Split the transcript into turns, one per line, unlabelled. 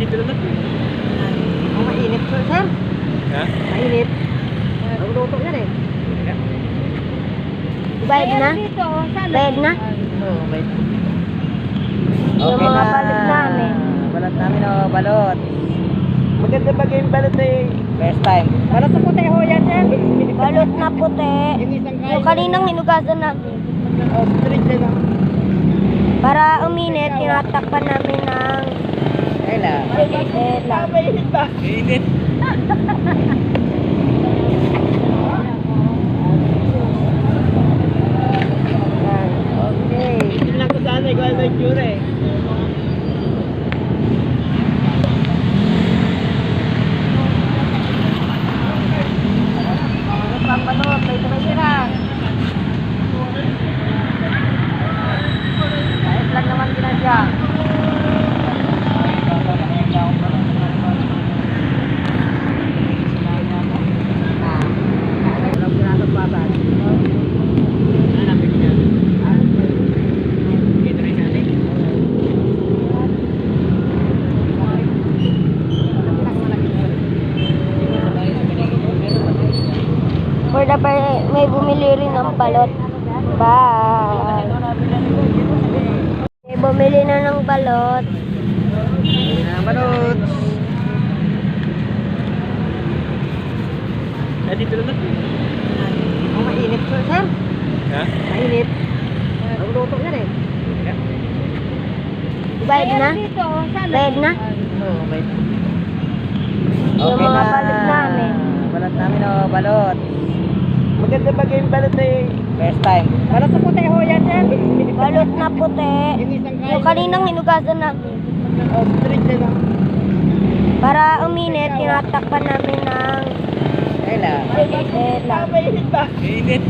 Dito na lang.
Oh, mainit sir.
Ha?
Mainit. Luto yan eh.
Bayad na? Bayad na?
Oo, wait.
Yung mga balot namin.
Balot namin oh, balot. Maganda ba yung balot eh? First time. Balot sa puti ho yan sir.
Balot na puti.
Inisang kain.
Yung kaninang hinugasan namin.
Oh, straight yan ah.
Para uminit, tinatakpan namin ng
Kailan?
tela.
Mainit ba?
Init.
Okay. Hindi lang ko sana ikaw ay may tsura eh. Pampalot, may tumay na. Kahit lang naman ginadya. Walang pinasok basan.
For the may bumili rin ng balot. Bye! May bumili na ng balot.
Balot.
Bayad na? Bayad na?
Oo, may...
Yung mga balot namin.
Balot namin, oh, balot. Maganda ba yung balot eh? First time. Balot sa puti, ho, yan, yan.
Balot na puti. Yung kaninang hinugasan namin.
Oh, straight na lang.
Para uminit, tinatakpan namin ng
Kailan?
tela.
Mainit ba?
Init.